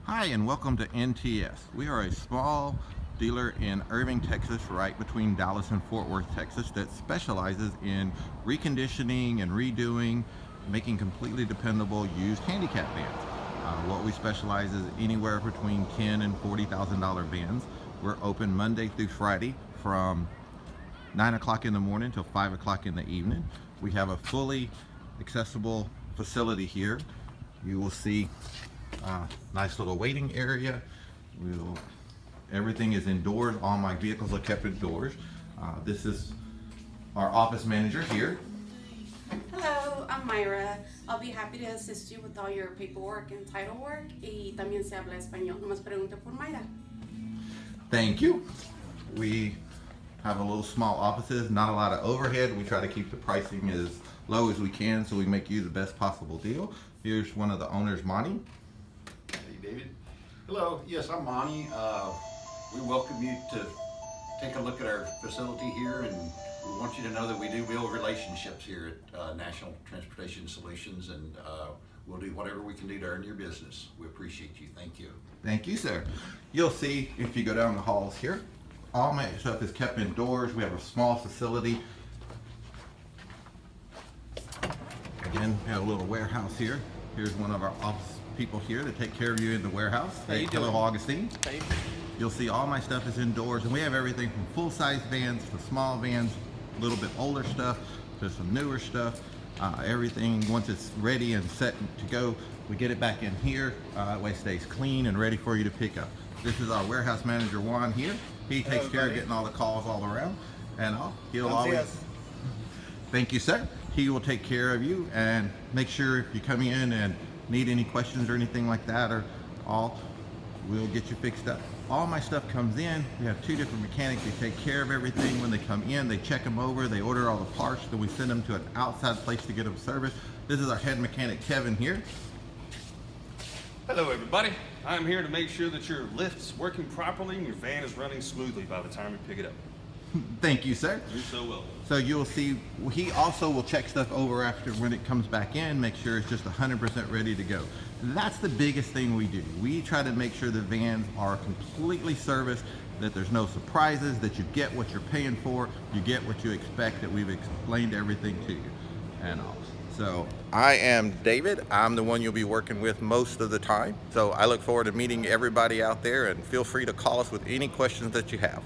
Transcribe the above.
Hi, and welcome to NTS. We are a small dealer in Irving, Texas, right between Dallas and Fort Worth, Texas, that specializes in reconditioning and redoing, making completely dependable used handicap vans. What we specialize is anywhere between $10,000 and $40,000 vans. We're open Monday through Friday from 9 o'clock in the morning till 5 o'clock in the evening. We have a fully accessible facility here. You will see nice little waiting area. Everything is indoors. All my vehicles are kept indoors. This is our office manager here. Hello, I'm Myra. I'll be happy to assist you with all your paperwork and title work. Y también se habla español. Nomás pregunte por Mayra. Thank you. We have a little small offices, not a lot of overhead. We try to keep the pricing as low as we can so we make you the best possible deal. Here's one of the owners, Monty. Hey, David. Hello. Yes, I'm Monty. We welcome you to take a look at our facility here, and we want you to know that we do build relationships here at National Transportation Solutions, and we'll do whatever we can do to earn your business. We appreciate you. Thank you. Thank you, sir. You'll see if you go down the halls here, all my stuff is kept indoors. We have a small facility. Again, we have a little warehouse here. Here's one of our office people here to take care of you in the warehouse. How you Hello, doing? Augustine. Hey. You'll see all my stuff is indoors, and we have everything from full-size vans to small vans, a little bit older stuff to some newer stuff. Everything, once it's ready and set to go, we get it back in here. That way it stays clean and ready for you to pick up. This is our warehouse manager, Juan, here. He takes care of getting all the calls all around, and he'll always... Thank you, sir. He will take care of you and make sure if you come in and need any questions or anything like that we'll get you fixed up. All my stuff comes in. We have two different mechanics. They take care of everything when they come in. They check them over. They order all the parts. Then we send them to an outside place to get them serviced. This is our head mechanic, Kevin, here. Hello, everybody. I'm here to make sure that your lift's working properly and your van is running smoothly by the time we pick it up. Thank you, sir. You're so welcome. So you'll see, he also will check stuff over after when it comes back in, make sure it's just 100% ready to go. That's the biggest thing we do. We try to make sure the vans are completely serviced, that there's no surprises, that you get what you're paying for, you get what you expect, that we've explained everything to you and all. So I am David. I'm the one you'll be working with most of the time. So I look forward to meeting everybody out there, and feel free to call us with any questions that you have.